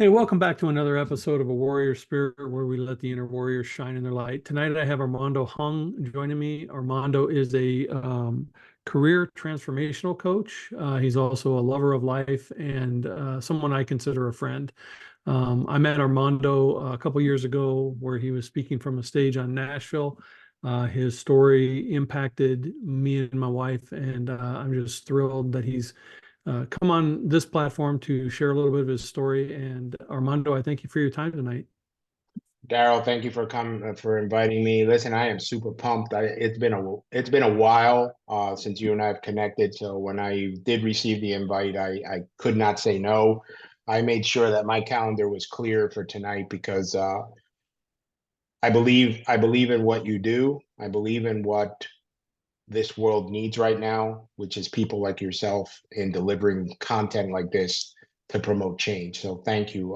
Hey, welcome back to another episode of A Warrior Spirit, where we let the inner warriors shine in their light. Tonight, I have Armando Hung joining me. Armando is a career transformational coach. He's also a lover of life and someone I consider a friend. I met Armando a couple years ago where he was speaking from a stage on Nashville. His story impacted me and my wife, and I'm just thrilled that he's come on this platform to share a little bit of his story. And Armando, I thank you for your time tonight. Daryl, thank you for coming for inviting me. Listen, I am super pumped. It's been a while since you and I have connected. So when I did receive the invite, I could not say no. I made sure that my calendar was clear for tonight because I believe in what you do. I believe in what this world needs right now, which is people like yourself in delivering content like this to promote change. So thank you.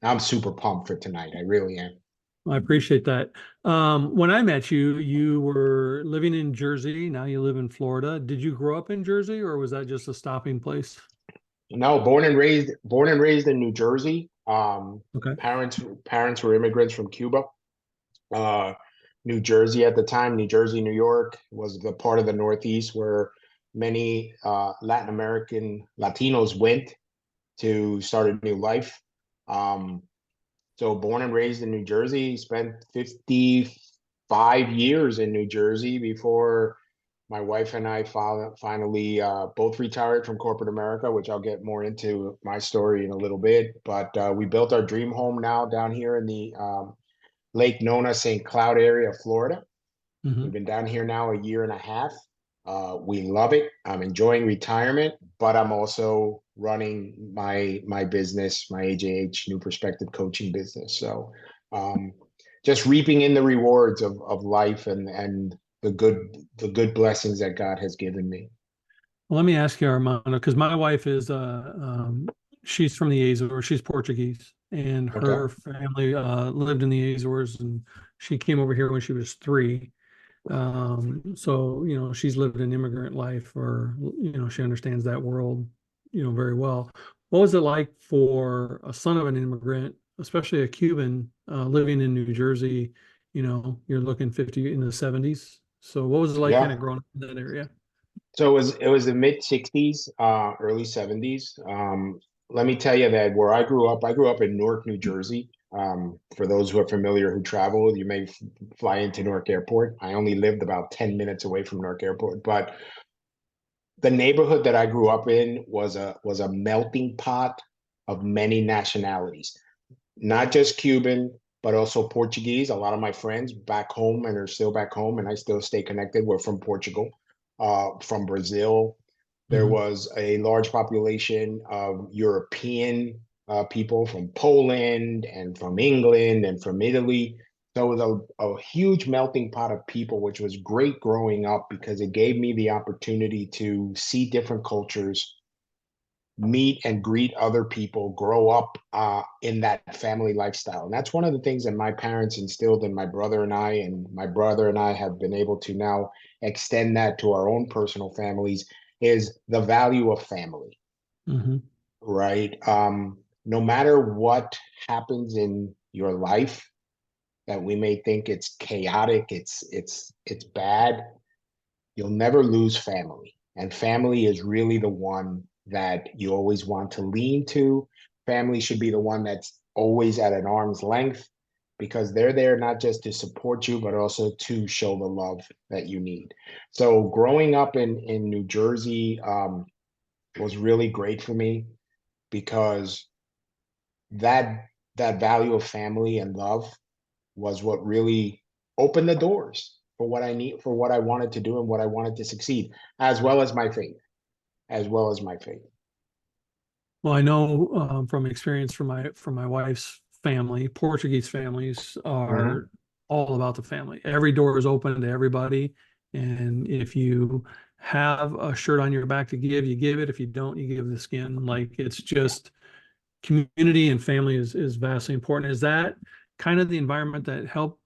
I'm super pumped for tonight. I really am. I appreciate that. When I met you, you were living in Jersey. Now you live in Florida. Did you grow up in Jersey, or was that just a stopping place? No, born and raised in New Jersey. Okay. Parents were immigrants from Cuba. Uh, New Jersey at the time, New Jersey, New York was the part of the Northeast where many Latin American Latinos went to start a new life. Um, so born and raised in New Jersey, spent 55 years in New Jersey before my wife and I finally both retired from corporate America, which I'll get more into my story in a little bit. But we built our dream home now down here in the Lake Nona, St. Cloud area of Florida. We've Hmm. been down here now a year and a half. We love it. I'm enjoying retirement, but I'm also running my business, my AJH New Perspective Coaching business. So um, just reaping in the rewards of life and the good blessings that God has given me. Well, let me ask you, Armando, because my wife is she's from the Azores. She's Portuguese, and Okay. her family lived in the Azores, and she came over here when she was three. So, she's lived an immigrant life, or, she understands that world, very well. What was it like for a son of an immigrant, especially a Cuban, living in New Jersey? You're looking 50 in the 70s. So what was it like kind Yeah. of growing up in that area? So it was the mid 60s, early 70s. Let me tell you that where I grew up in Newark, New Jersey. For those who are familiar who travel, you may fly into Newark Airport. I only lived about 10 minutes away from Newark Airport, but the neighborhood that I grew up in was a melting pot of many nationalities, not just Cuban, but also Portuguese. A lot of my friends back home and are still back home, and I still stay connected, were from Portugal, from Brazil. There Hmm. was a large population of European people from Poland and from England and from Italy. So it was a huge melting pot of people, which was great growing up because it gave me the opportunity to see different cultures, meet and greet other people, grow up in that family lifestyle. And that's one of the things that my parents instilled in my brother and my brother and I have been able to now extend that to our own personal families is the value of family, Hmm. right? No matter what happens in your life that we may think it's chaotic, it's bad, you'll never lose family. And family is really the one that you always want to lean to. Family should be the one that's always at an arm's length because they're there not just to support you, but also to show the love that you need. So growing up in New Jersey was really great for me because that that value of family and love was what really opened the doors for what I need, for what I wanted to do and what I wanted to succeed, as well as my faith, as well as my faith. Well, I know from experience from my wife's family, Portuguese families Mhm. are all about the family. Every door is open to everybody, and if you have a shirt on your back to give, you give it. If you don't, you give the skin. Like it's just community and family is vastly important. Is that kind of the environment that helped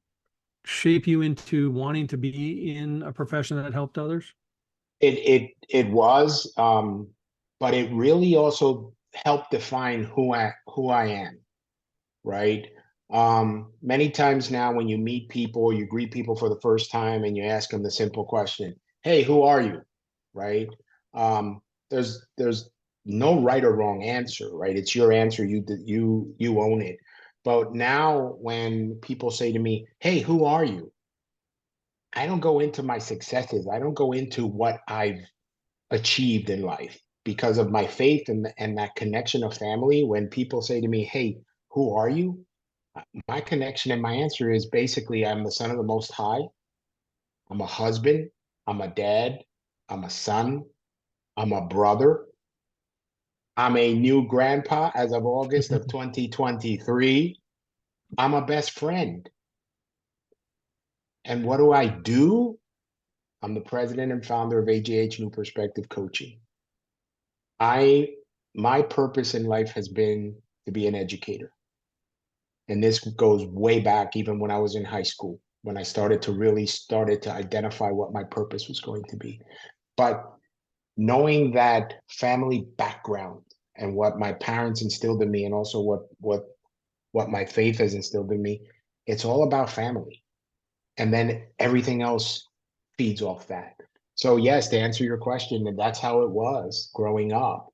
shape you into wanting to be in a profession that helped others? It was, but it really also helped define who I am, right? Many times now when you meet people, you greet people for the first time and you ask them the simple question, hey, who are you? Right? Um, there's no right or wrong answer, right? It's your answer. You own it. But now when people say to me, hey, who are you? I don't go into my successes. I don't go into what I've achieved in life because of my faith and that connection of family. When people say to me, hey, who are you? My connection and my answer is basically I'm the son of the Most High. I'm a husband. I'm a dad. I'm a son. I'm a brother. I'm a new grandpa as of August of 2023. I'm a best friend. And what do I do? I'm the president and founder of AJH New Perspective Coaching. My purpose in life has been to be an educator. And this goes way back, even when I was in high school, when I started to identify what my purpose was going to be. But knowing that family background and what my parents instilled in me, and also what my faith has instilled in me, it's all about family. And then everything else feeds off that. So yes, to answer your question, and that's how it was growing up.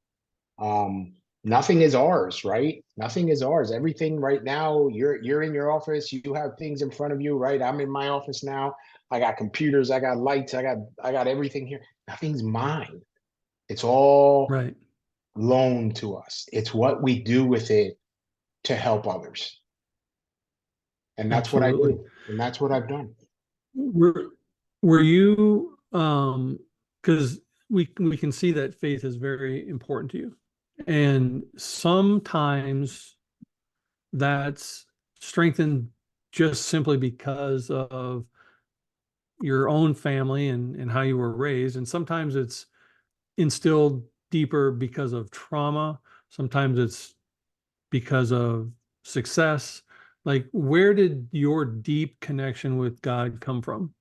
Nothing is ours, right? Nothing is ours. Everything right now, you're in your office, you have things in front of you, right? I'm in my office now. I got computers, I got lights, I got everything here. Nothing's mine. It's all Right. loaned to us. It's what we do with it to help others. And that's what I Absolutely. do. And that's what I've done. Were were you because we can see that faith is very important to you. And sometimes that's strengthened just simply because of your own family and how you were raised. And sometimes it's instilled deeper because of trauma. Sometimes it's because of success. Like, where did your deep connection with God come from?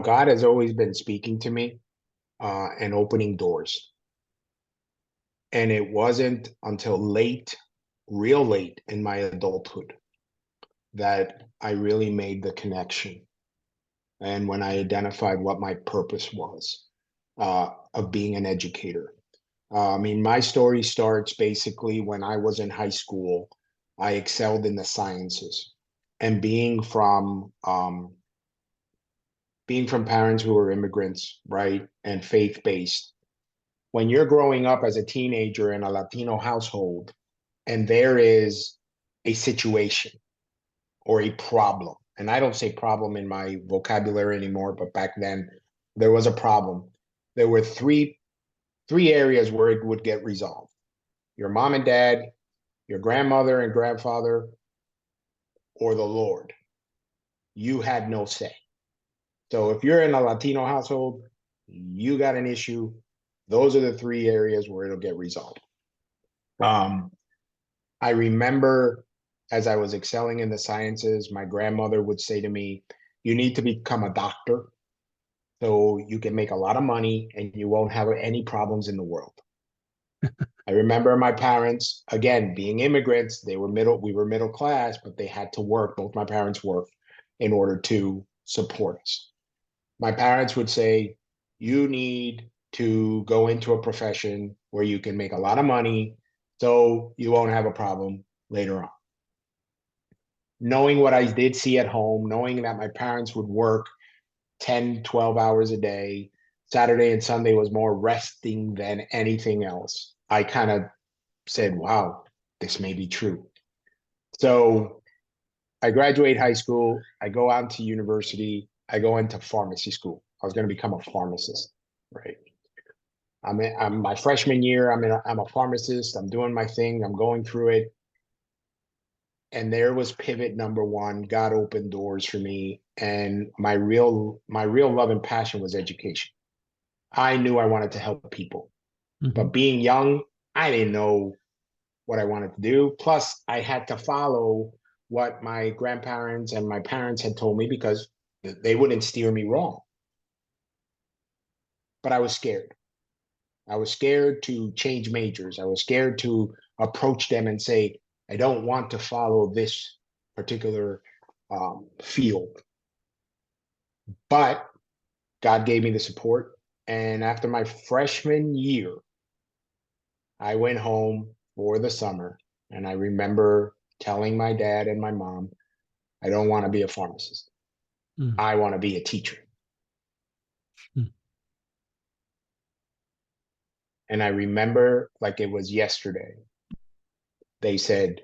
God has always been speaking to me and opening doors. And it wasn't until late, real late in my adulthood that I really made the connection. And when I identified what my purpose was of being an educator. I mean, my story starts basically when I was in high school. I excelled in the sciences, and being from parents who were immigrants, right, and faith based. When you're growing up as a teenager in a Latino household, and there is a situation or a problem. And I don't say problem in my vocabulary anymore, but back then there was a problem. There were three areas where it would get resolved. Your mom and dad, your grandmother and grandfather, or the Lord. You had no say. So if you're in a Latino household, you got an issue. Those are the three areas where it'll get resolved. Um, I remember as I was excelling in the sciences, my grandmother would say to me, you need to become a doctor so you can make a lot of money and you won't have any problems in the world. I remember my parents, again, being immigrants, we were middle class, but they had to work. Both my parents worked in order to support us. My parents would say, you need to go into a profession where you can make a lot of money so you won't have a problem later on. Knowing what I did see at home, knowing that my parents would work 10, 12 hours a day, Saturday and Sunday was more resting than anything else. I kind of said, wow, this may be true. So I graduate high school, I go out to university, I go into pharmacy school. I was going to become a pharmacist, right? I'm my freshman year. I'm a pharmacist. I'm doing my thing. I'm going through it. And there was pivot number one. God opened doors for me. And my real love and passion was education. I knew I wanted to help people. Mhm. But being young, I didn't know what I wanted to do. Plus, I had to follow what my grandparents and my parents had told me because they wouldn't steer me wrong. But I was scared. I was scared to change majors. I was scared to approach them and say, I don't want to follow this particular field. But God gave me the support. And after my freshman year, I went home for the summer. And I remember telling my dad and my mom, I don't want to be a pharmacist. Mm. I want to be a teacher. Mm. And I remember like it was yesterday. They said,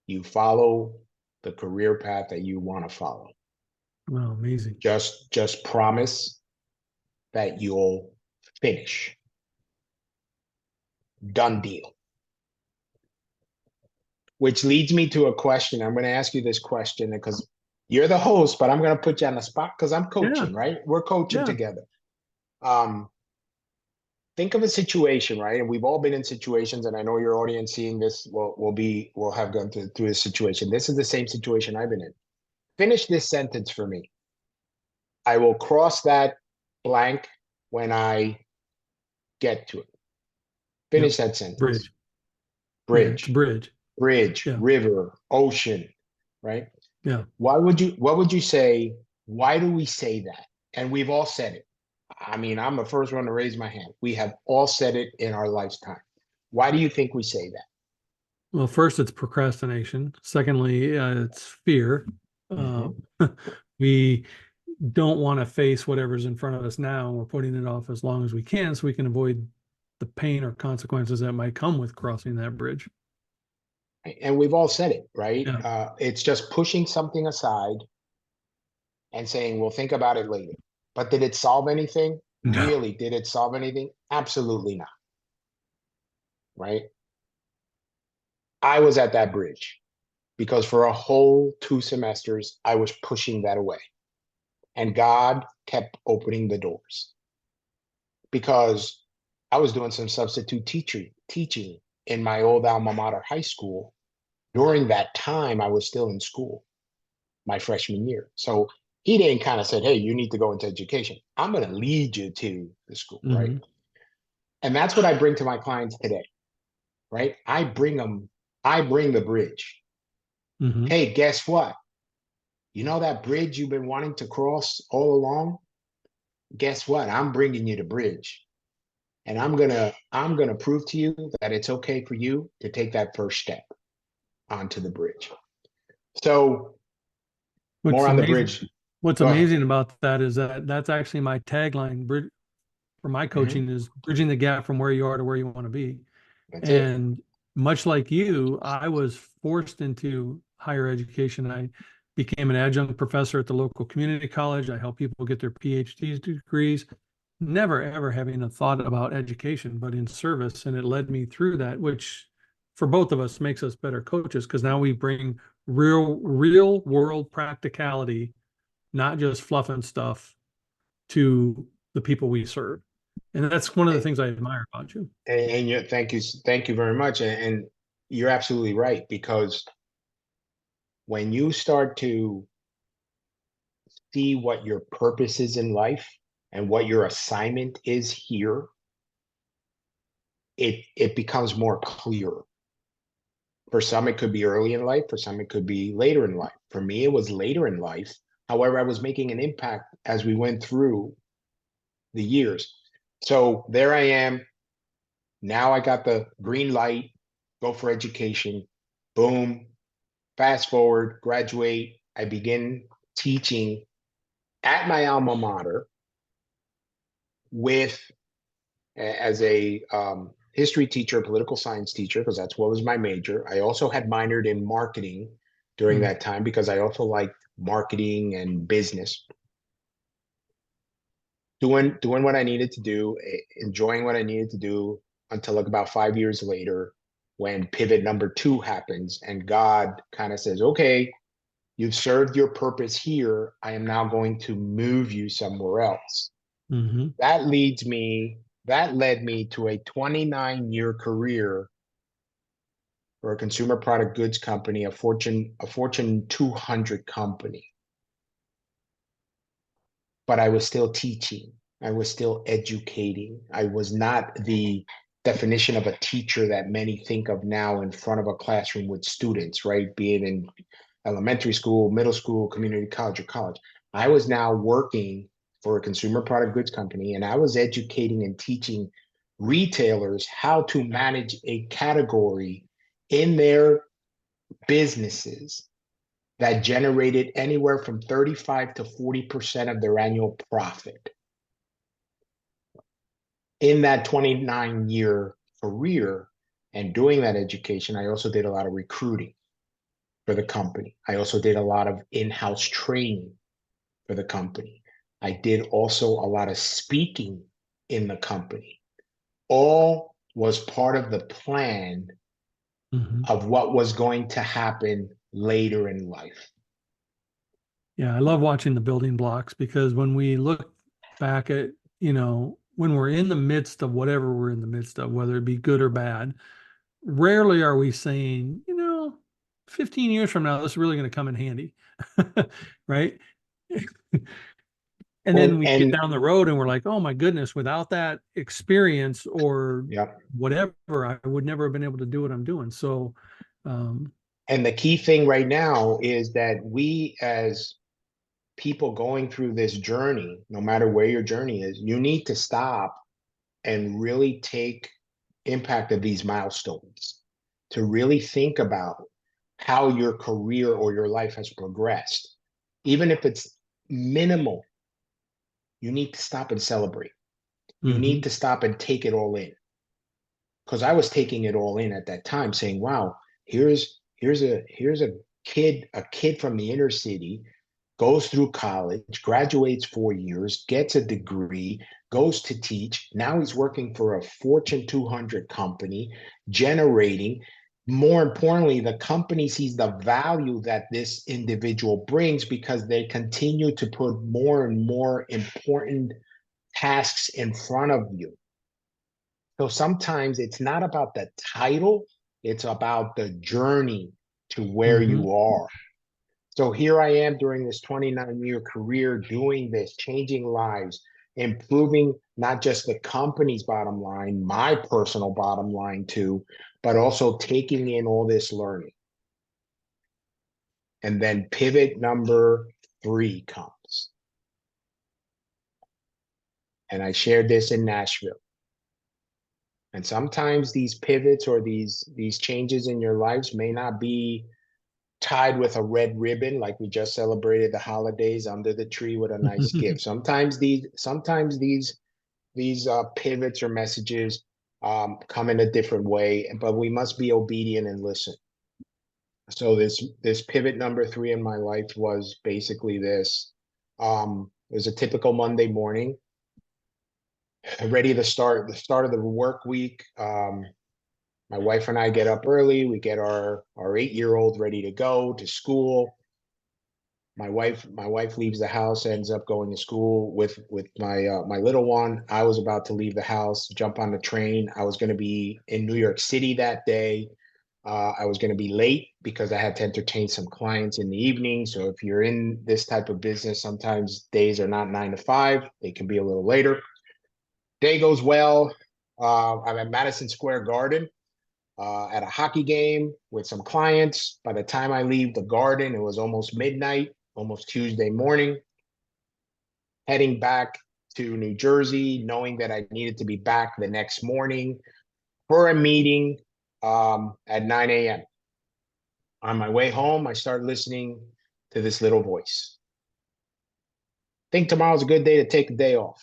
you follow the career path that you want to follow. Wow, amazing. Just promise that you'll finish. Done deal. Which leads me to a question. I'm going to ask you this question because you're the host, but I'm going to put you on the spot because I'm coaching, Yeah, right? We're coaching yeah. together. Think of a situation, right? And we've all been in situations, and I know your audience seeing this will have gone through a situation. This is the same situation I've been in. Finish this sentence for me. I will cross that blank when I get to it. Yep. Finish that sentence. Bridge. Yeah, it's a Bridge, bridge. bridge, Yeah, river, ocean, right? yeah. What would you say? Why do we say that? And we've all said it. I mean, I'm the first one to raise my hand. We have all said it in our lifetime. Why do you think we say that? Well, first it's procrastination. Secondly, it's fear. Uh, Mm-hmm. we don't want to face whatever's in front of us now, and we're putting it off as long as we can so we can avoid the pain or consequences that might come with crossing that bridge. And we've all said it, right? Yeah. It's just pushing something aside and saying, we'll think about it later. But did it solve anything? No. Really, did it solve anything? Absolutely not, right? I was at that bridge because for a whole 2 semesters, I was pushing that away. And God kept opening the doors because I was doing some substitute teaching in my old alma mater high school. During that time, I was still in school, my freshman year. So he didn't kind of said, hey, you need to go into education. I'm going to lead you to the school, right? Hmm. And that's what I bring to my clients today, right? I bring the bridge. Hmm. Hey, guess what? You know that bridge you've been wanting to cross all along? Guess what? I'm bringing you the bridge. And I'm gonna prove to you that it's okay for you to take that first step onto the bridge. So What's more on the amazing, bridge. what's Go ahead. amazing about that is that that's actually my tagline for my Mm-hmm. coaching is bridging the gap from where you are to where you want to be. That's it. And much like you, I was forced into higher education. I became an adjunct professor at the local community college. I help people get their PhD degrees, never ever having a thought about education, but in service. And it led me through that, which for both of us makes us better coaches because now we bring real world practicality, not just fluff and stuff, to the people we serve. And that's one of the And, things I admire about you. and thank you very much. And you're absolutely right because when you start to see what your purpose is in life and what your assignment is here, it becomes more clear. For some, it could be early in life. For some, it could be later in life. For me, it was later in life. However, I was making an impact as we went through the years. So there I am. Now I got the green light, go for education. Boom. Fast forward, graduate. I begin teaching at my alma mater with as a history teacher, political science teacher, because that's what was my major. I also had minored in marketing during Mm. that time because I also liked marketing and business. Doing what I needed to do, enjoying what I needed to do until like about 5 years later, when pivot number 2 happens, and God kind of says, "Okay, you've served your purpose here. I am now going to move you somewhere else." Hmm. That led me to a 29-year career for a consumer product goods company, a Fortune 200 company. But I was still teaching. I was still educating. I was not the definition of a teacher that many think of now in front of a classroom with students, right? Be it in elementary school, middle school, community college, or college. I was now working for a consumer product goods company, and I was educating and teaching retailers how to manage a category in their businesses that generated anywhere from 35 to 40% of their annual profit. In that 29-year career and doing that education, I also did a lot of recruiting for the company. I also did a lot of in-house training for the company. I did also a lot of speaking in the company. All was part of the plan Mhm. of what was going to happen later in life. Yeah, I love watching the building blocks because when we look back at, when we're in the midst of whatever we're in the midst of, whether it be good or bad, rarely are we saying, 15 years from now, this is really going to come in handy. Right. And then we get And down the road and we're like, oh my goodness, without that experience or yeah, whatever, I would never have been able to do what I'm doing. So, um, and the key thing right now is that we as people going through this journey, no matter where your journey is, you need to stop and really take impact of these milestones to really think about how your career or your life has progressed. Even if it's minimal, you need to stop and celebrate. You need mhm, to stop and take it all in. Because I was taking it all in at that time, saying, wow, here's a kid from the inner city, goes through college, graduates 4 years, gets a degree, goes to teach. Now he's working for a Fortune 200 company, generating. More importantly, the company sees the value that this individual brings because they continue to put more and more important tasks in front of you. So sometimes it's not about the title, it's about the journey to where mhm. you are. So here I am during this 29-year career doing this, changing lives, improving not just the company's bottom line, my personal bottom line too, but also taking in all this learning. And then pivot number 3 comes. And I shared this in Nashville. And sometimes these pivots or these changes in your lives may not be tied with a red ribbon, like we just celebrated the holidays under the tree with a nice gift. Sometimes these pivots or messages come in a different way, but we must be obedient and listen. So this pivot number 3 in my life was basically this. It was a typical Monday morning, ready to start the start of the work week. My wife and I get up early. We get our 8-year-old ready to go to school. My wife leaves the house, ends up going to school with my little one. I was about to leave the house, jump on the train. I was going to be in New York City that day. I was going to be late because I had to entertain some clients in the evening. So if you're in this type of business, sometimes days are not 9 to 5. They can be a little later. Day goes well. I'm at Madison Square Garden at a hockey game with some clients. By the time I leave the garden, it was almost midnight, almost Tuesday morning, heading back to New Jersey, knowing that I needed to be back the next morning for a meeting at 9 a.m. On my way home, I start listening to this little voice. Think tomorrow's a good day to take the day off.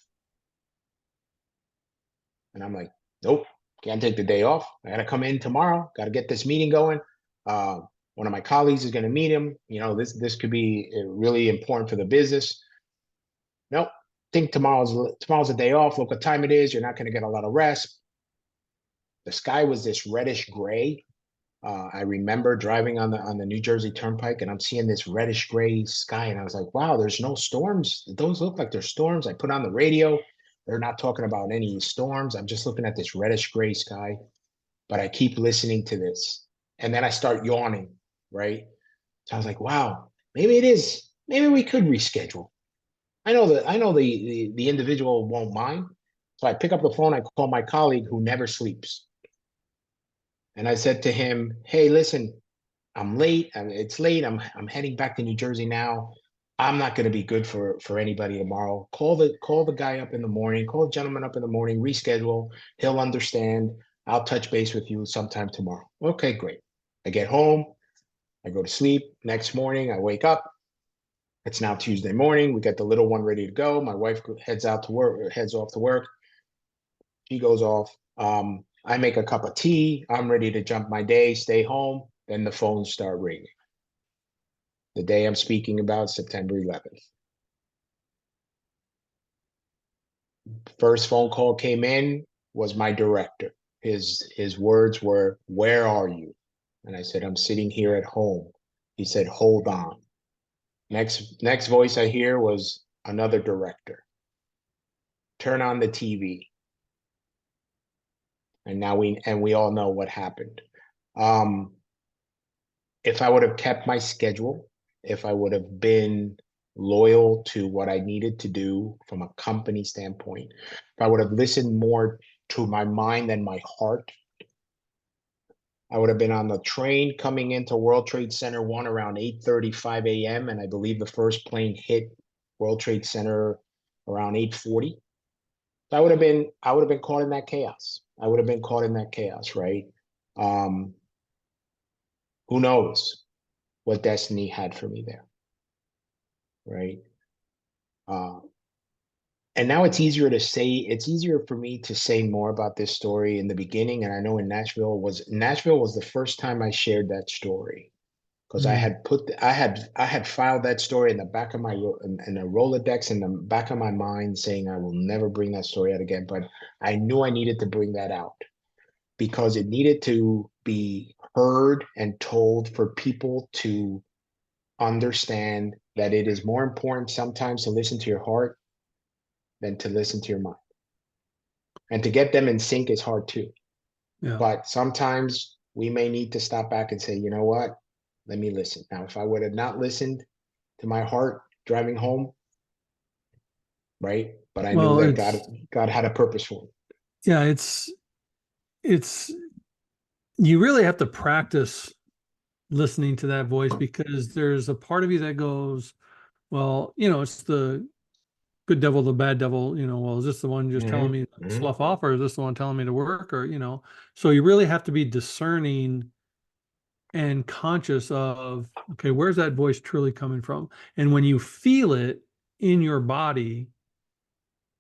And I'm like, nope, can't take the day off. I got to come in tomorrow. Got to get this meeting going. One of my colleagues is going to meet him. This could be really important for the business. Nope, think tomorrow's a day off. Look what time it is. You're not going to get a lot of rest. The sky was this reddish gray. I remember driving on the New Jersey Turnpike, and I'm seeing this reddish gray sky, and I was like, "Wow, there's no storms. Those look like they're storms." I put on the radio. They're not talking about any storms. I'm just looking at this reddish gray sky, but I keep listening to this, and then I start yawning. Right? So I was like, "Wow, maybe it is. Maybe we could reschedule." I know the individual won't mind. So I pick up the phone, I call my colleague who never sleeps. And I said to him, "Hey, listen, I'm late. It's late. I'm heading back to New Jersey now. I'm not going to be good for anybody tomorrow. Call the guy up in the morning. Call the gentleman up in the morning. Reschedule. He'll understand. I'll touch base with you sometime tomorrow." Okay, great. I get home. I go to sleep. Next morning, I wake up. It's now Tuesday morning. We got the little one ready to go. My wife heads out to work. Heads off to work. She goes off. I make a cup of tea. I'm ready to jump my day, stay home. Then the phones start ringing. The day I'm speaking about, September 11th. First phone call came in was my director. His words were, "Where are you?" And I said, "I'm sitting here at home." He said, "Hold on." Next voice I hear was another director. "Turn on the TV." And now we all know what happened. Um, if I would have kept my schedule, if I would have been loyal to what I needed to do from a company standpoint, if I would have listened more to my mind than my heart, I would have been on the train coming into World Trade Center 1 around 8:35 a.m. And I believe the first plane hit World Trade Center around 8:40. I would have been caught in that chaos. I would have been caught in that chaos, right? Um, who knows what destiny had for me there, right? Uh, and now it's easier for me to say more about this story in the beginning. And I know in Nashville was the first time I shared that story because Mm. I had filed that story in the back of my in a Rolodex in the back of my mind saying I will never bring that story out again. But I knew I needed to bring that out because it needed to be heard and told for people to understand that it is more important sometimes to listen to your heart than to listen to your mind. And to get them in sync is hard too. Yeah. But sometimes we may need to stop back and say, you know what? Let me listen. Now, if I would have not listened to my heart driving home, right? But I knew Well, that it's God had a purpose for me. yeah, it's you really have to practice listening to that voice because there's a part of you that goes, well, it's the good devil, the bad devil, well, is this the one just telling Mm-hmm. me to Mm-hmm. slough off, or is this the one telling me to work, or. So you really have to be discerning and conscious of, okay, where's that voice truly coming from? And when you feel it in your body,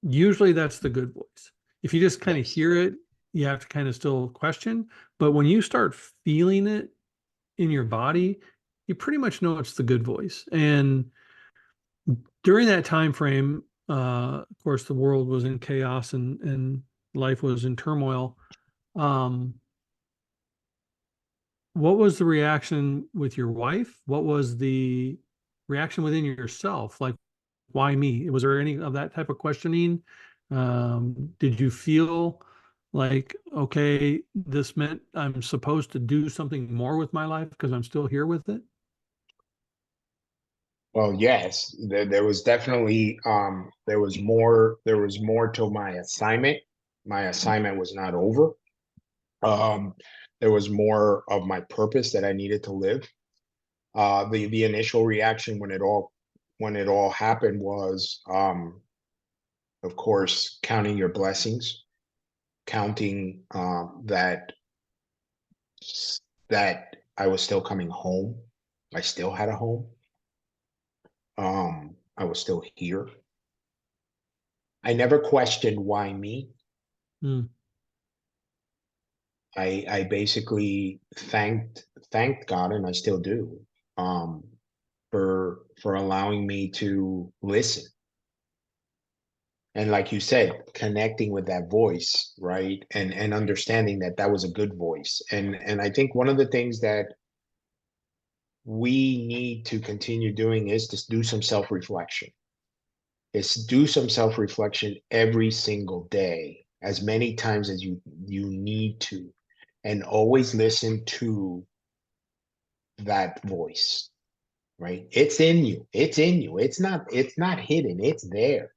usually that's the good voice. If you just kind of Yes. hear it, you have to kind of still question. But when you start feeling it in your body, you pretty much know it's the good voice. And during that time frame, of course, the world was in chaos and life was in turmoil. Um, what was the reaction with your wife? What was the reaction within yourself? Like, why me? Was there any of that type of questioning? Did you feel like, okay, this meant I'm supposed to do something more with my life because I'm still here with it? Well, yes, there was definitely there was more to my assignment. My assignment was not over. Um, there was more of my purpose that I needed to live. The initial reaction when it all happened was of course counting your blessings, counting that I was still coming home. I still had a home. I was still here. I never questioned why me. Hmm. I basically thanked God, and I still do, um, for allowing me to listen. And like you said, connecting with that voice, right? And understanding that that was a good voice. And I think one of the things that we need to continue doing is to do some self-reflection. Is do some self-reflection every single day, as many times as you need to, and always listen to that voice. right? It's in you. It's in you. It's not hidden. It's there.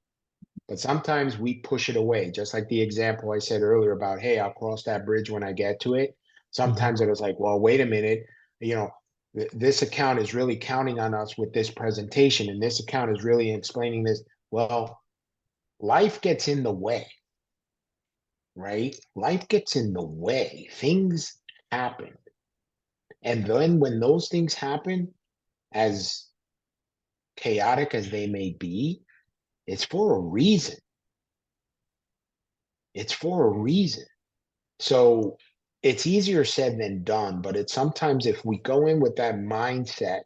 But sometimes we push it away, just like the example I said earlier about, hey, I'll cross that bridge when I get to it. Mhm. Sometimes it was like, well, wait a minute, you know, this account is really counting on us with this presentation, and this account is really explaining this. Well, life gets in the way, right? Life gets in the way. Things happen. And then when those things happen, as chaotic as they may be, it's for a reason. It's for a reason. So it's easier said than done, but it's sometimes if we go in with that mindset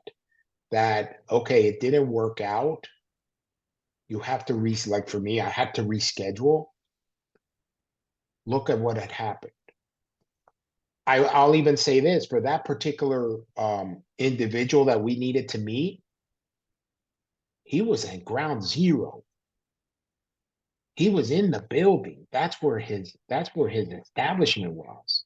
that, okay, it didn't work out, you have to like for me, I had to reschedule. Look at what had happened. I'll even say this for that particular individual that we needed to meet, he was at ground zero. He was in the building. That's where his establishment was.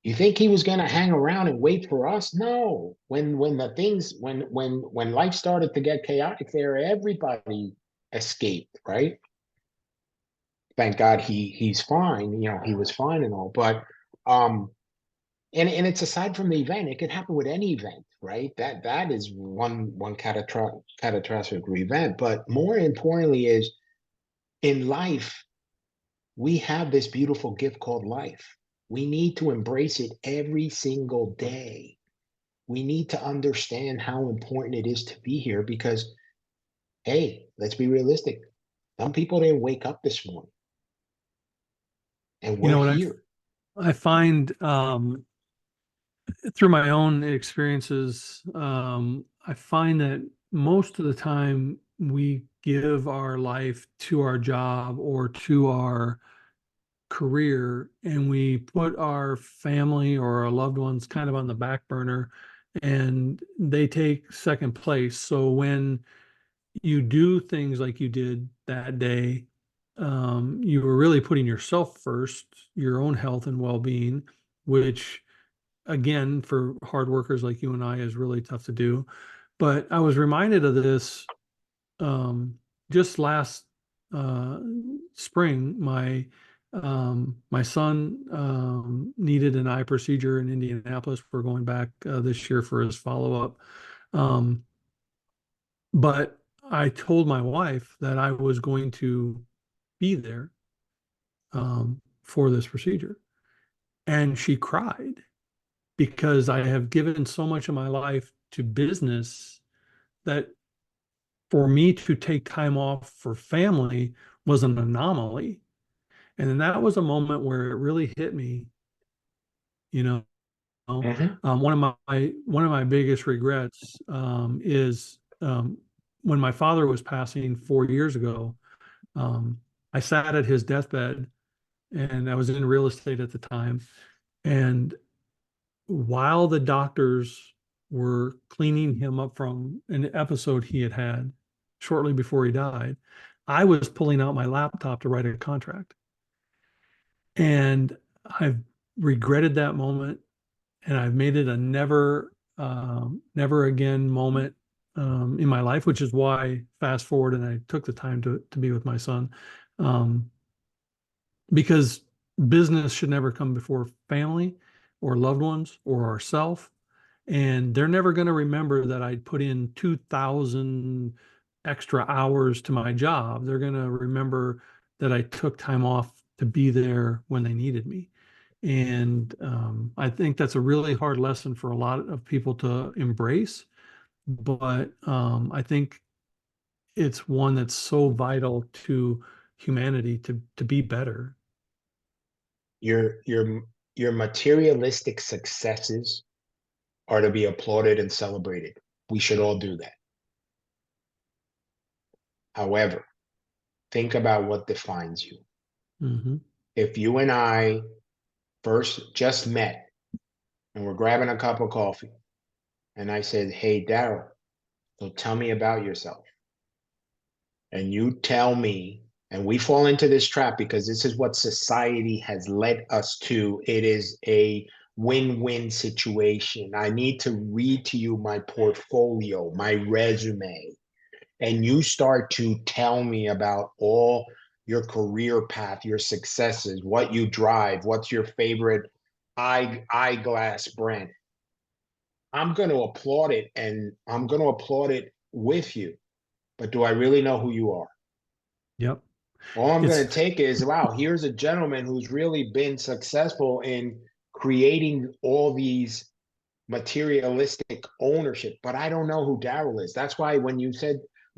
You think he was going to hang around and wait for us? No. When the things when life started to get chaotic there, everybody escaped, right? Thank God he's fine. He was fine and all, but um and it's aside from the event, it could happen with any event, right? That is one catastrophic event, but more importantly is in life we have this beautiful gift called life. We need to embrace it every single day. We need to understand how important it is to be here because, hey, let's be realistic. Some people didn't wake up this morning, and You we're know what here. I find through my own experiences, I find that most of the time we give our life to our job or to our career, and we put our family or our loved ones kind of on the back burner, and they take second place. So when you do things like you did that day, you were really putting yourself first, your own health and well-being, which again, for hard workers like you and I is really tough to do. But I was reminded of this just last uh, spring. My son needed an eye procedure in Indianapolis. We're going back this year for his follow-up. Um, but I told my wife that I was going to be there for this procedure, and she cried because I have given so much of my life to business that for me to take time off for family was an anomaly. And then that was a moment where it really hit me, you know. Mhm. One of my biggest regrets is when my father was passing 4 years ago. Um, I sat at his deathbed, and I was in real estate at the time. And while the doctors were cleaning him up from an episode he had had shortly before he died, I was pulling out my laptop to write a contract. And I've regretted that moment, and I've made it a never again moment in my life, which is why fast forward and I took the time to be with my son. Um, because business should never come before family or loved ones or ourself. And they're never going to remember that I put in 2,000 extra hours to my job. They're going to remember that I took time off to be there when they needed me. And I think that's a really hard lesson for a lot of people to embrace. But I think it's one that's so vital to humanity to be better. Your materialistic successes are to be applauded and celebrated. We should all do that. However, think about what defines you. Hmm. If you and I first just met and we're grabbing a cup of coffee, and I said, "Hey, Daryl, so tell me about yourself," and you tell me, and we fall into this trap because this is what society has led us to. It is a win-win situation. I need to read to you my portfolio, my resume, and you start to tell me about all your career path, your successes, what you drive, what's your favorite eyeglass brand. I'm going to applaud it, and I'm going to applaud it with you. But do I really know who you are? Yep. All I'm going It's to take is, wow, here's a gentleman who's really been successful in creating all these materialistic ownership, but I don't know who Daryl is. That's why when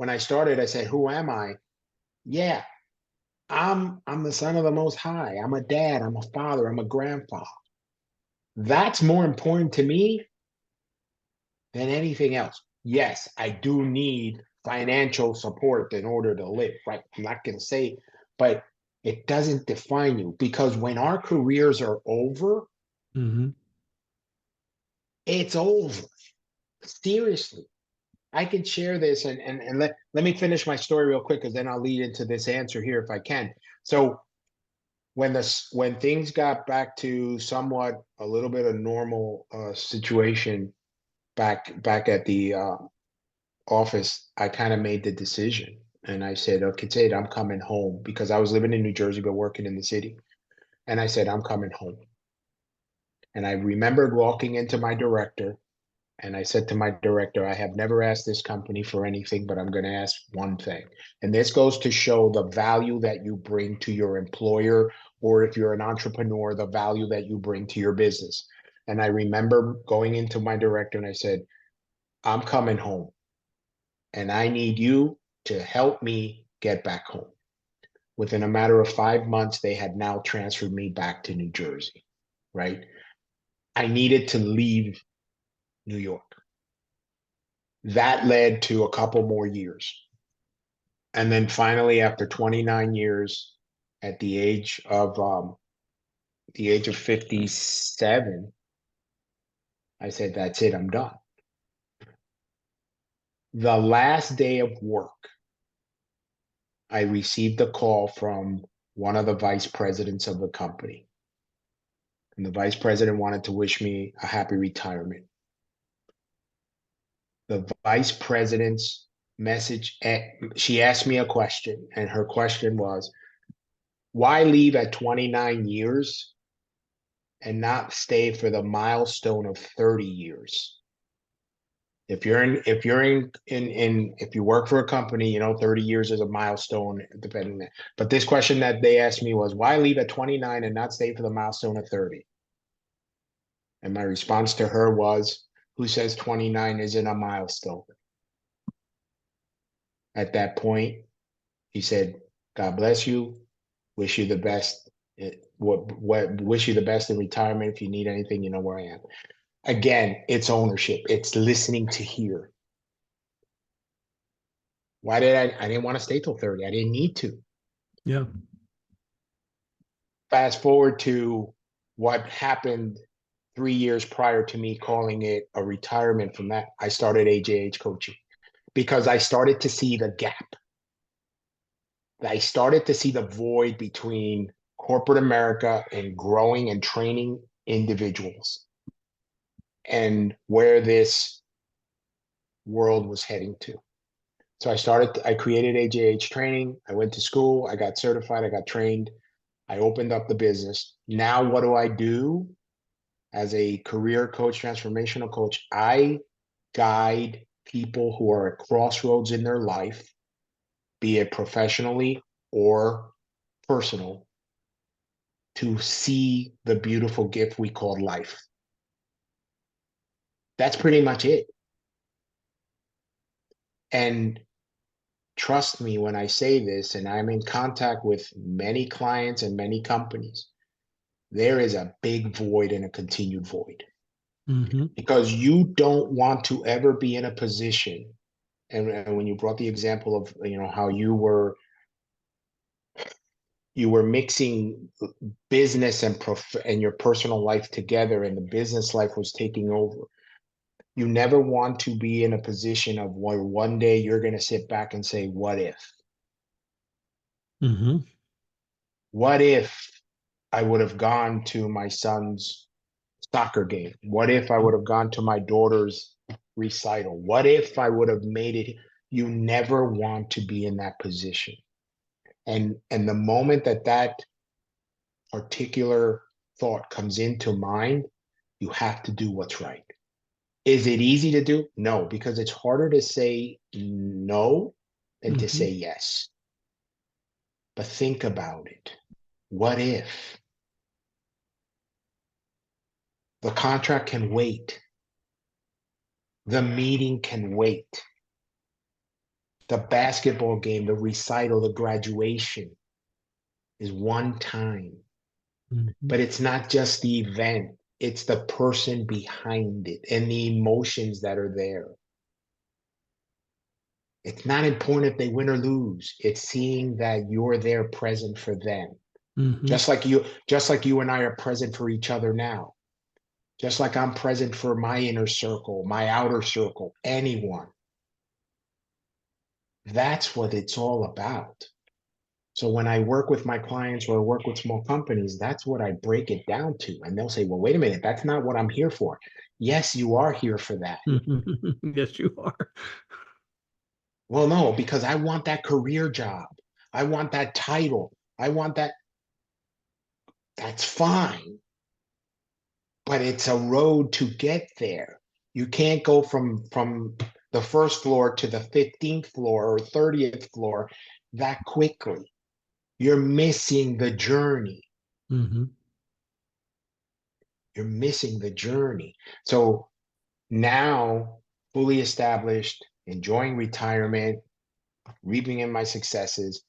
I started, I said, who am I? Yeah, I'm the son of the Most High. I'm a dad. I'm a father. I'm a grandfather. That's more important to me than anything else. Yes, I do need financial support in order to live, right? I'm not going to say, but it doesn't define you, because when our careers are over, mhm. it's over. Seriously. I can share this, and let me finish my story real quick, because then I'll lead into this answer here if I can. So when things got back to somewhat a little bit of normal situation back at the office, I kind of made the decision, and I said, okay, Sid, I'm coming home, because I was living in New Jersey but working in the city, and I said, I'm coming home. And I remembered walking into my director, and I said to my director, I have never asked this company for anything, but I'm going to ask one thing. And this goes to show the value that you bring to your employer, or if you're an entrepreneur, the value that you bring to your business. And I remember going into my director and I said, I'm coming home, and I need you to help me get back home. Within a matter of 5 months, they had now transferred me back to New Jersey, right? I needed to leave New York. That led to a couple more years. And then finally, after 29 years, at the age of 57, I said, that's it, I'm done. The last day of work, I received a call from one of the vice presidents of the company. And the vice president wanted to wish me a happy retirement. The vice president's message, she asked me a question, and her question was, why leave at 29 years and not stay for the milestone of 30 years? If you work for a company, 30 years is a milestone, depending. But this question that they asked me was, why leave at 29 and not stay for the milestone of 30? And my response to her was, who says 29 isn't a milestone? At that point, he said, God bless you. Wish you the best. Wish you the best in retirement. If you need anything, you know where I am. Again, it's ownership. It's listening to hear. Why did I didn't want to stay till 30. I didn't need to. Yeah. Fast forward to what happened 3 years prior to me calling it a retirement. From that, I started AJH coaching, because I started to see the gap. I started to see the void between corporate America and growing and training individuals, and where this world was heading to. So I created AJH training. I went to school, I got certified, I got trained, I opened up the business. Now, what do? As a career coach, transformational coach, I guide people who are at crossroads in their life, be it professionally or personal, to see the beautiful gift we call life. That's pretty much it. And trust me when I say this, and I'm in contact with many clients and many companies, there is a big void and a continued void, Mm-hmm. because you don't want to ever be in a position. And when you brought the example of how you were mixing business and your personal life together, and the business life was taking over. You never want to be in a position of where one day you're going to sit back and say, what if? Mm-hmm. What if I would have gone to my son's soccer game? What if I would have gone to my daughter's recital? What if I would have made it? You never want to be in that position. And the moment that that particular thought comes into mind, you have to do what's right. Is it easy to do? No, because it's harder to say no than to Mm-hmm. say yes. But think about it. What if the contract can wait? The meeting can wait. The basketball game, the recital, the graduation is one time. Mm-hmm. But it's not just the event, it's the person behind it and the emotions that are there. It's not important if they win or lose. It's seeing that you're there present for them. Mm-hmm. Just like you and I are present for each other now. Just like I'm present for my inner circle, my outer circle, anyone. That's what it's all about. So when I work with my clients or I work with small companies, that's what I break it down to. And they'll say, well, wait a minute, that's not what I'm here for. Yes, you are here for that. Mm-hmm. Yes, you are. Well, no, because I want that career job. I want that title. I want that. That's fine, but it's a road to get there. You can't go from the first floor to the 15th floor or 30th floor that quickly. You're missing the journey. Mm-hmm. You're missing the journey. So now, fully established, enjoying retirement, reaping in my successes,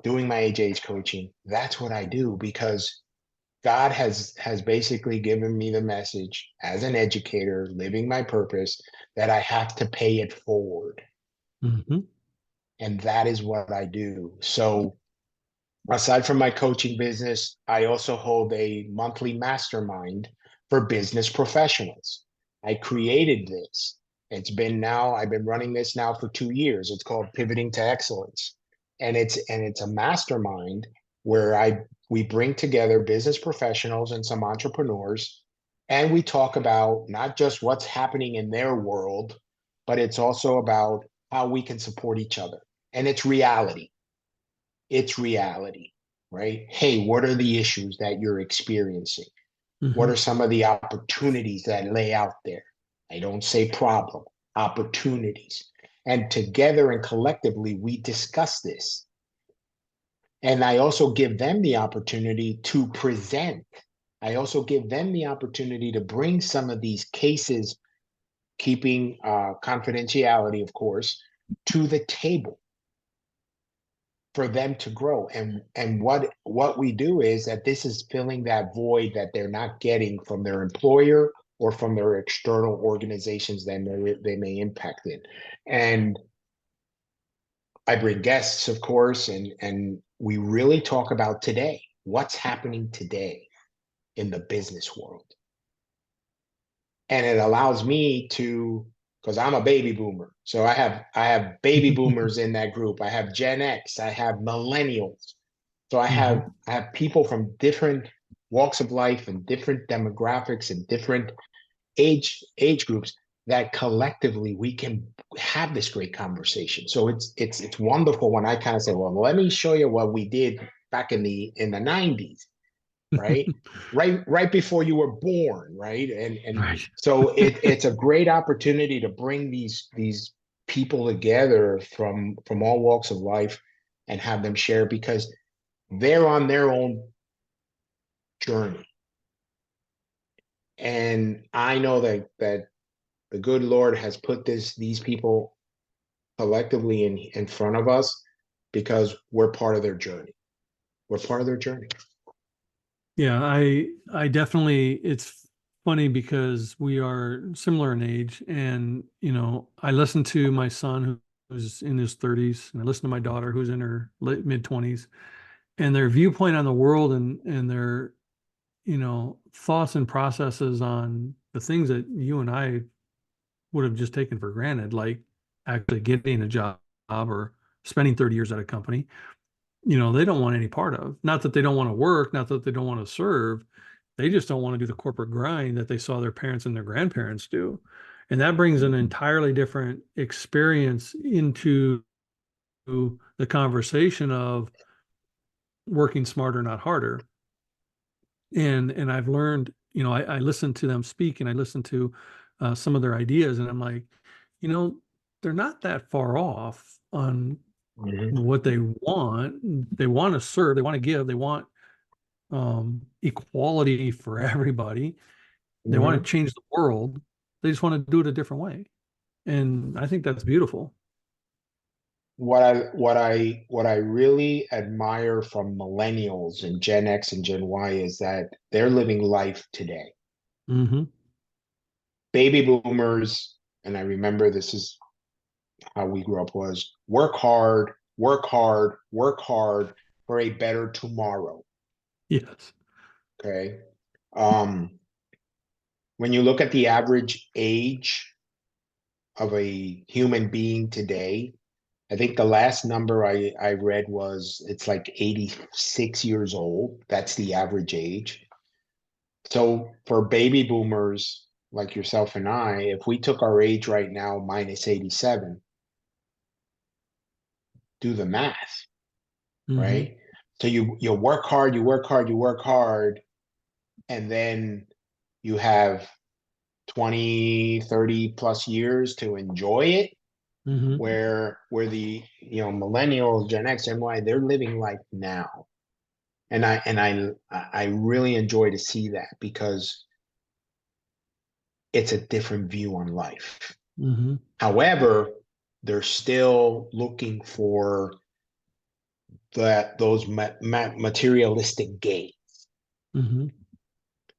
doing my AJ's coaching, that's what I do because God has basically given me the message as an educator, living my purpose, that I have to pay it forward. Mm-hmm. And that is what I do. So aside from my coaching business, I also hold a monthly mastermind for business professionals. I created this. I've been running this now for 2 years. It's called Pivoting to Excellence. And it's a mastermind where we bring together business professionals and some entrepreneurs, and we talk about not just what's happening in their world, but it's also about how we can support each other. And it's reality, right? Hey, what are the issues that you're experiencing? What Mm-hmm. are some of the opportunities that lay out there? I don't say problem, opportunities. And together and collectively, we discuss this. And I also give them the opportunity to present. I also give them the opportunity to bring some of these cases, keeping confidentiality, of course, to the table for them to grow. And what we do is that this is filling that void that they're not getting from their employer or from their external organizations that they may impact it. And I bring guests, of course, and we really talk about today, what's happening today in the business world. And it allows me to, because I'm a baby boomer, so I have baby boomers in that group. I have Gen X, I have millennials. So I Mm-hmm. have I have people from different walks of life and different demographics and different age groups that collectively we can have this great conversation. So it's wonderful when I kind of say, well, let me show you what we did back in the 90s, right? Right before you were born, right? And Right. so it's a great opportunity to bring these people together from all walks of life and have them share because they're on their own journey. And I know that the good Lord has put these people collectively in front of us because we're part of their journey. We're part of their journey. Yeah, I definitely it's funny because we are similar in age and I listen to my son who's in his 30s and I listen to my daughter who's in her late mid 20s and their viewpoint on the world and their thoughts and processes on the things that you and I would have just taken for granted, like actually getting a job or spending 30 years at a company, they don't want any part of. Not that they don't want to work, not that they don't want to serve. They just don't want to do the corporate grind that they saw their parents and their grandparents do. And that brings an entirely different experience into the conversation of working smarter, not harder. And I've learned, I listen to them speak and I listen to some of their ideas, and I'm like, you know, they're not that far off on Mhm. what they want. They want to serve, they want to give, they want equality for everybody. They want Mhm. to change the world. They just want to do it a different way. And I think that's beautiful. What I really admire from millennials and Gen X and Gen Y is that they're living life today. Hmm. Baby boomers, and I remember this is how we grew up, was work hard, work hard, work hard for a better tomorrow. Yes. Okay. Um, when you look at the average age of a human being today, I think the last number I read was it's like 86 years old. That's the average age. So for baby boomers like yourself and I, if we took our age right now minus 87, do the math, Hmm. right? So you work hard, you work hard, you work hard, and then you have 20, 30 plus years to enjoy it, Hmm. where the millennials, Gen X, Gen Y, they're living life now. And I really enjoy to see that because it's a different view on life. Hmm. However, they're still looking for those materialistic gains, Hmm.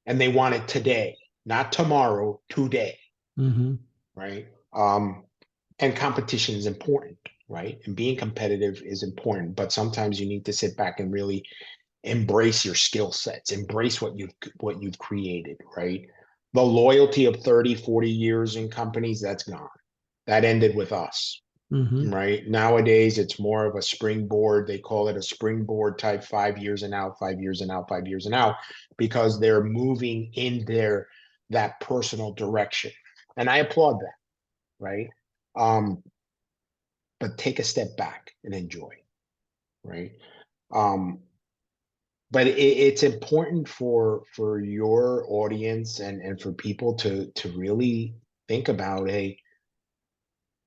and they want it today, not tomorrow, today, Hmm. right? And competition is important, right? And being competitive is important, but sometimes you need to sit back and really embrace your skill sets, embrace what you've created, right? The loyalty of 30, 40 years in companies, that's gone. That ended with us, Hmm. right? Nowadays, it's more of a springboard. They call it a springboard type, 5 years and out, 5 years and out, 5 years and out, because they're moving in that personal direction. And I applaud that, right? Um, but take a step back and enjoy, right? Um, but it's important for your audience and for people to really think about, hey,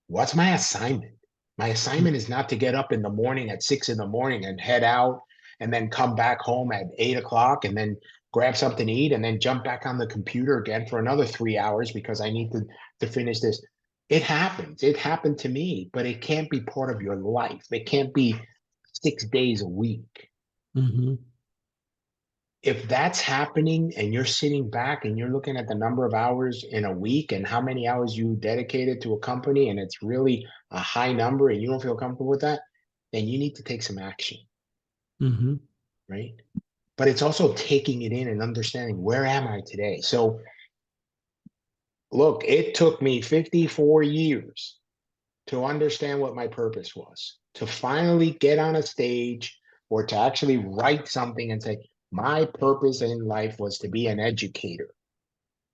what's my assignment? My assignment is not to get up in the morning at 6 in the morning and head out and then come back home at 8 o'clock and then grab something to eat and then jump back on the computer again for another 3 hours because I need to finish this. It happens. It happened to me, but it can't be part of your life. It can't be 6 days a week. Hmm. If that's happening and you're sitting back and you're looking at the number of hours in a week and how many hours you dedicated to a company and it's really a high number and you don't feel comfortable with that, then you need to take some action, Hmm. right? But it's also taking it in and understanding, where am I today? So look, it took me 54 years to understand what my purpose was, to finally get on a stage or to actually write something and say, my purpose in life was to be an educator.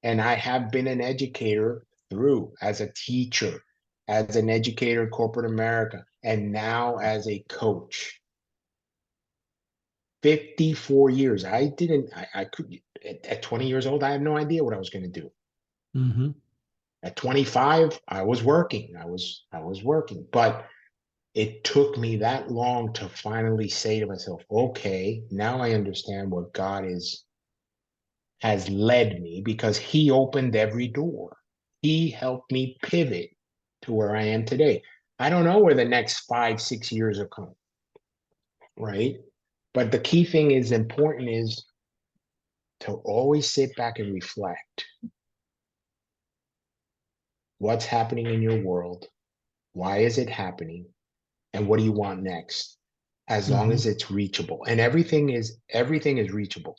And I have been an educator through as a teacher, as an educator in corporate America, and now as a coach. 54 years. I could, at 20 years old, I had no idea what I was going to do. Hmm. At 25, I was working. I was working, but it took me that long to finally say to myself, okay, now I understand what God has led me, because he opened every door. He helped me pivot to where I am today. I don't know where the next 5, 6 years are coming, right? But the key thing is important is to always sit back and reflect. What's happening in your world? Why is it happening? And what do you want next? As long Hmm. as it's reachable. And everything is reachable.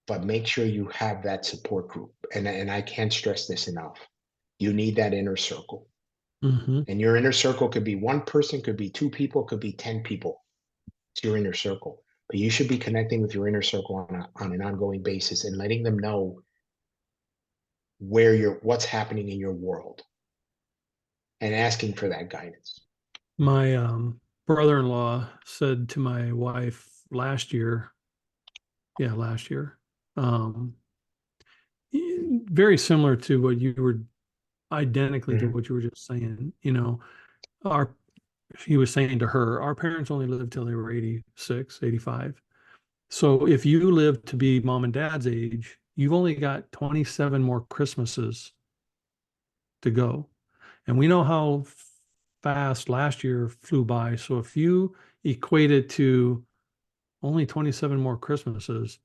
But make sure you have that support group. And I can't stress this enough. You need that inner circle. Hmm. And your inner circle could be one person, could be two people, could be 10 people. It's your inner circle. but you should be connecting with your inner circle on an ongoing basis and letting them know what's happening in your world and asking for that guidance. My brother-in-law said to my wife last year, um, very similar to what you were, identically to Mhm. what you were just saying. Our he was saying to her, our parents only lived till they were 86, 85. So if you live to be mom and dad's age, you've only got 27 more Christmases to go. And we know how fast last year flew by. So if you equate it to only 27 more Christmases,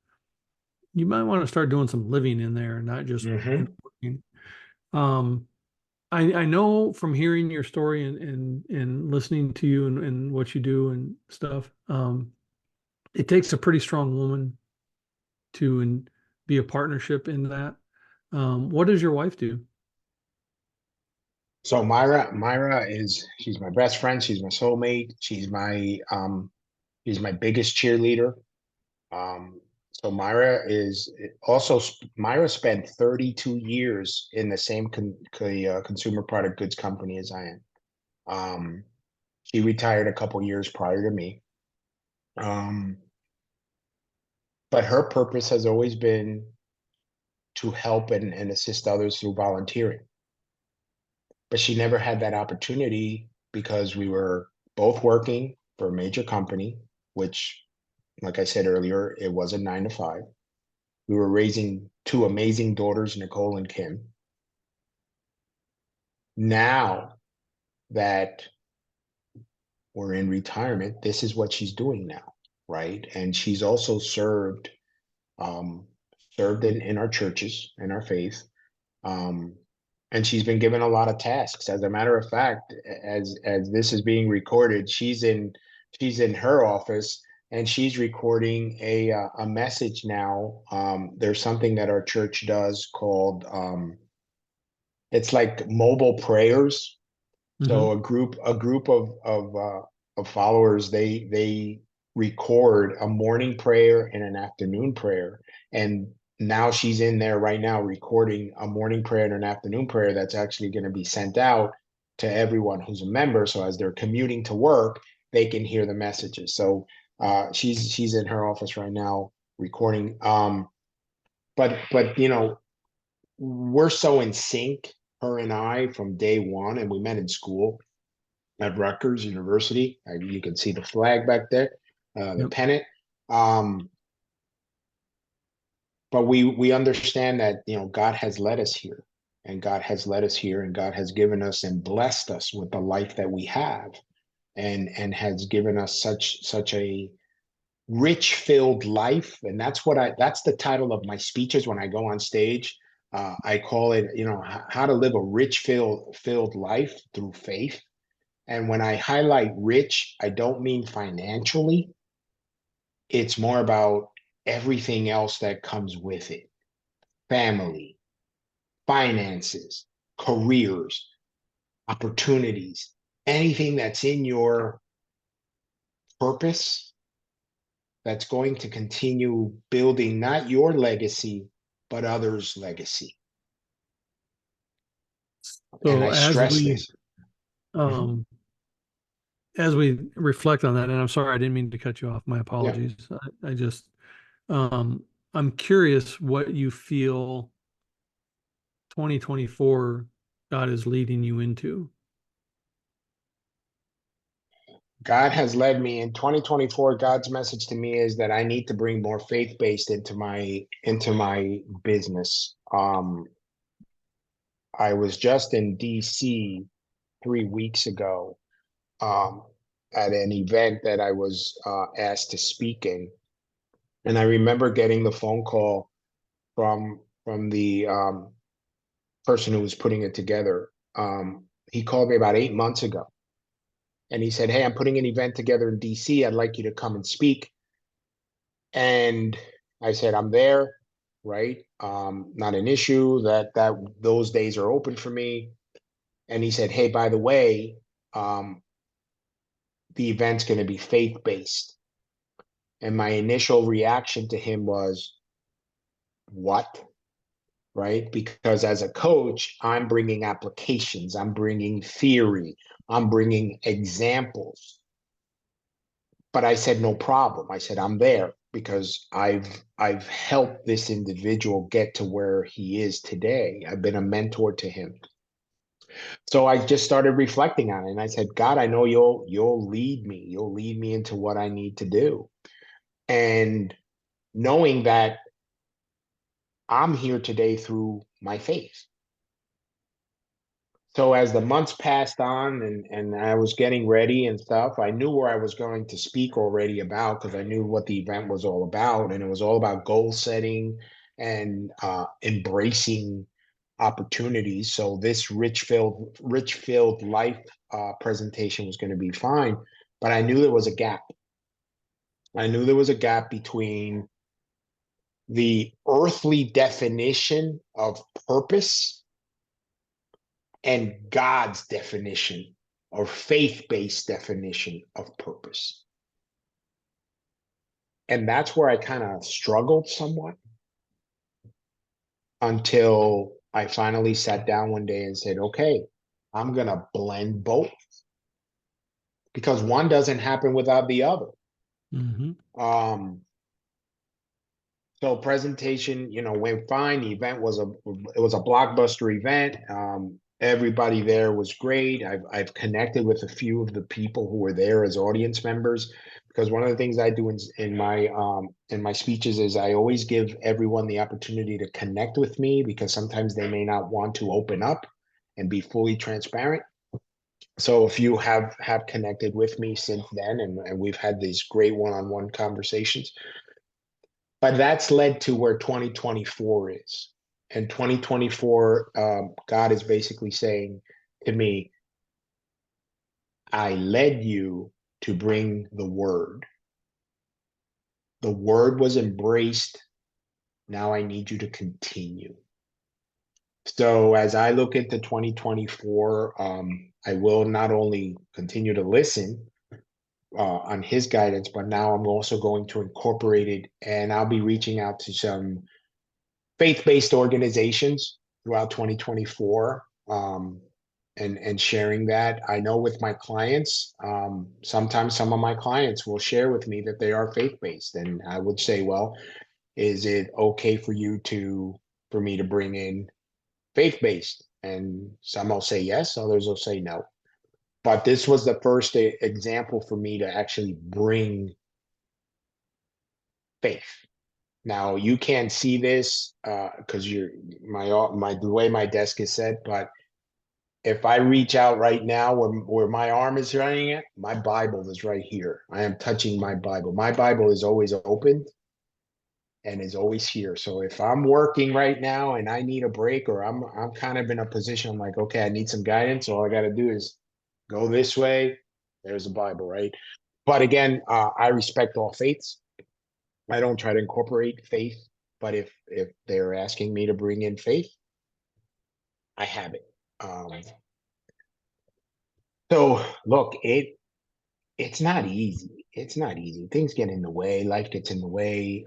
you might want to start doing some living in there, not just Mhm. working. Um, I know from hearing your story and listening to you and what you do and stuff, it takes a pretty strong woman to be a partnership in that. What does your wife do? So Myra she's my best friend. She's my soulmate. She's my biggest cheerleader. Um, so Myra spent 32 years in the same consumer product goods company as I am. Um, she retired a couple years prior to me. Um, but her purpose has always been to help and assist others through volunteering. But she never had that opportunity because we were both working for a major company, which, like I said earlier, it was a 9 to 5. We were raising two amazing daughters, Nicole and Kim. Now that we're in retirement, this is what she's doing now, right? And she's also um, served in our churches, in our faith. Um, and she's been given a lot of tasks. As a matter of fact, as this is being recorded, she's in her office and she's recording a message now. There's something that our church does called it's like mobile prayers. Hmm. So a group of followers, they record a morning prayer and an afternoon prayer, and now she's in there right now recording a morning prayer and an afternoon prayer that's actually going to be sent out to everyone who's a member. So as they're commuting to work, they can hear the messages. So she's in her office right now recording. But we're so in sync, her and I, from day one, and we met in school at Rutgers University. You can see the flag back there, the Yep. pennant. Um, but we understand that God has led us here, and God has led us here, and God has given us and blessed us with the life that we have, and has given us such a rich filled life. And that's the title of my speeches when I go on stage. I call it, how to live a rich filled life through faith. And when I highlight rich, I don't mean financially. It's more about everything else that comes with it: family, finances, careers, opportunities, anything that's in your purpose that's going to continue building not your legacy, but others' legacy. And So I stress this. Mhm. um, as we reflect on that, and I'm sorry, I didn't mean to cut you off. My Yeah. apologies. I just, um, I'm curious what you feel 2024 God is leading you into. God has led me in 2024. God's message to me is that I need to bring more faith-based into my business. I was just in DC 3 weeks ago, um, at an event that I was asked to speak in, and I remember getting the phone call from the person who was putting it together. He called me about 8 months ago, and he said, "Hey, I'm putting an event together in DC. I'd like you to come and speak." And I said, "I'm there, right? Not an issue. That those days are open for me." And he said, "Hey, by the way, um, the event's going to be faith based." And my initial reaction to him was, what? Right? Because as a coach, I'm bringing applications, I'm bringing theory, I'm bringing examples. But I said, no problem. I said, I'm there because I've helped this individual get to where he is today. I've been a mentor to him. So I just started reflecting on it, and I said, God, I know you'll lead me. You'll lead me into what I need to do. And knowing that I'm here today through my faith. So as the months passed on and I was getting ready and stuff, I knew where I was going to speak already about, because I knew what the event was all about. And it was all about goal setting and embracing opportunities. So this rich filled life presentation was going to be fine. But I knew there was a gap. I knew there was a gap between the earthly definition of purpose and God's definition or faith-based definition of purpose. And that's where I kind of struggled somewhat until I finally sat down one day and said, okay, I'm going to blend both, because one doesn't happen without the other. Um, so presentation, went fine. The event was a blockbuster event. Everybody there was great. I've connected with a few of the people who were there as audience members, because one of the things I do in my speeches is I always give everyone the opportunity to connect with me, because sometimes they may not want to open up and be fully transparent. So if you have connected with me since then, and we've had these great one-on-one conversations, but that's led to where 2024 is. And 2024, God is basically saying to me, I led you to bring the word. The word was embraced. Now I need you to continue. So as I look into 2024, I will not only continue to listen on his guidance, but now I'm also going to incorporate it, and I'll be reaching out to some faith-based organizations throughout 2024, and sharing that. I know with my clients, sometimes some of my clients will share with me that they are faith-based, and I would say, well, is it okay for me to bring in faith-based? And some will say yes, others will say no. But this was the first example for me to actually bring faith. Now you can't see this because the way my desk is set, but if I reach out right now where my arm is running it, my Bible is right here. I am touching my Bible. My Bible is always open and is always here. So if I'm working right now and I need a break, or I'm kind of in a position, I'm like, okay, I need some guidance. All I got to do is go this way. There's the Bible, right? But again, I respect all faiths. I don't try to incorporate faith, but if they're asking me to bring in faith, I have it. So look, it's not easy. It's not easy. Things get in the way. Life gets in the way.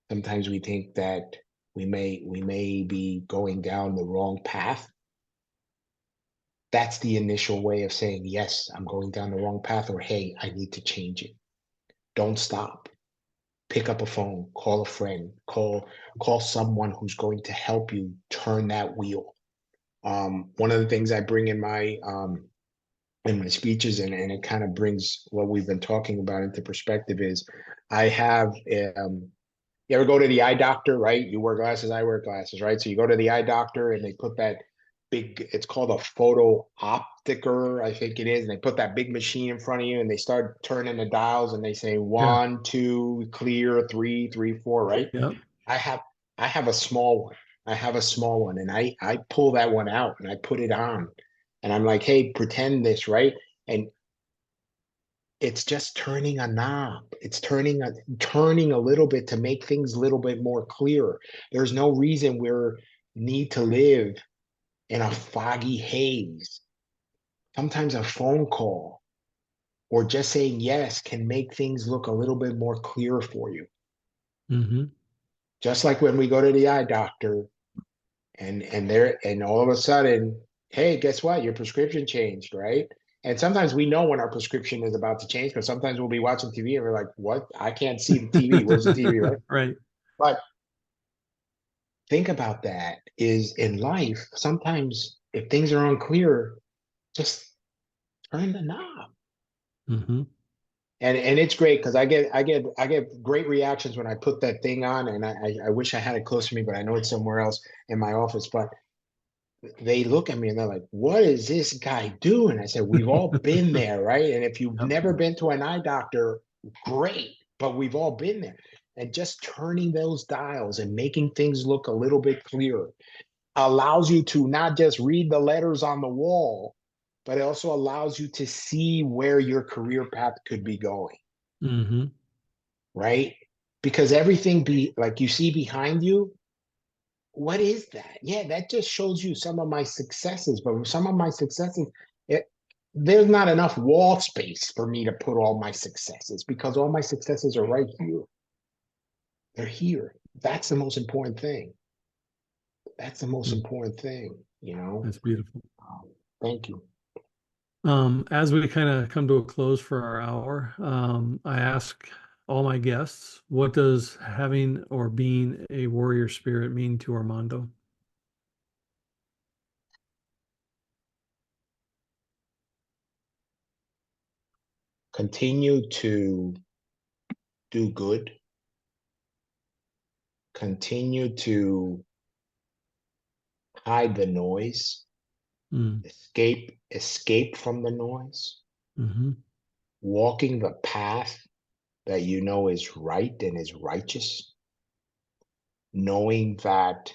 Sometimes we think that we may be going down the wrong path. That's the initial way of saying, yes, I'm going down the wrong path, or hey, I need to change it. Don't stop. Pick up a phone, call a friend, call someone who's going to help you turn that wheel. One of the things I bring in my speeches, and it kind of brings what we've been talking about into perspective, is I have you ever go to the eye doctor, right? You wear glasses, I wear glasses, right? So you go to the eye doctor and they put that big, it's called a photo opticer, I think it is. And they put that big machine in front of you and they start turning the dials and they say Yeah. 1, 2, clear, 3, 3, 4, right? Yeah. I have I have a small one. I have a small one, and I pull that one out and I put it on. And I'm like, hey, pretend this, right? And it's just turning a knob. It's turning a little bit to make things a little bit more clearer. There's no reason we need to live in a foggy haze. Sometimes a phone call or just saying yes can make things look a little bit more clear for you. Mm-hmm. Just like when we go to the eye doctor and all of a sudden, hey, guess what? Your prescription changed, right? And sometimes we know when our prescription is about to change, because sometimes we'll be watching TV and we're like, what? I can't see the TV. Where's the TV, right? Right. But think about that is in life, sometimes if things are unclear, just turn the knob. Mm-hmm. And it's great because I get great reactions when I put that thing on, and I wish I had it close to me, but I know it's somewhere else in my office. But they look at me and they're like, "What is this guy doing?" I said, "We've all been there, right? And if you've Yep. never been to an eye doctor, great, but we've all been there." And just turning those dials and making things look a little bit clearer allows you to not just read the letters on the wall, but it also allows you to see where your career path could be going, Mm-hmm. right? Because everything be like you see behind you, what is that? Yeah, that just shows you some of my successes, but some of my successes, it, there's not enough wall space for me to put all my successes because all my successes are right here. They're here. That's the most important thing. That's the most Mm. important thing, you know? That's beautiful. Thank you. As we kind of come to a close for our hour, I ask all my guests, what does having or being a warrior spirit mean to Armando? Continue to do good. Continue to hide the noise. Mm. Escape from the noise. Mm-hmm. Walking the path that you know is right and is righteous. Knowing that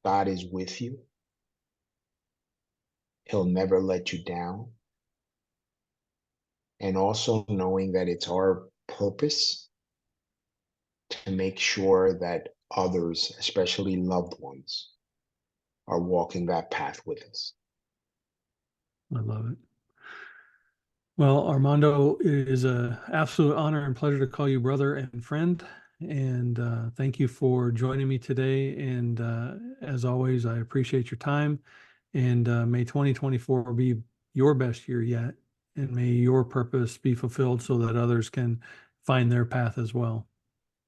God is with you. He'll never let you down. And also knowing that it's our purpose to make sure that others, especially loved ones, are walking that path with us. I love it. Well, Armando, it is an absolute honor and pleasure to call you brother and friend. And thank you for joining me today. And as always, I appreciate your time. And may 2024 be your best year yet. And may your purpose be fulfilled so that others can find their path as well.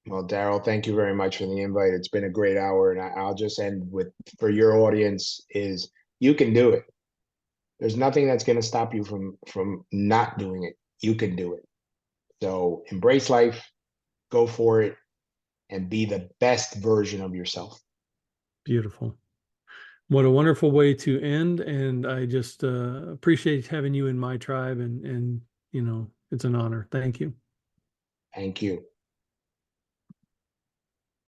Well, Daryl, thank you very much for the invite. It's been a great hour, and I'll just end with for your audience is you can do it. There's nothing that's going to stop you from not doing it. You can do it. So embrace life, go for it, and be the best version of yourself. Beautiful. What a wonderful way to end. And I just appreciate having you in my tribe. And, it's an honor. Thank you. Thank you.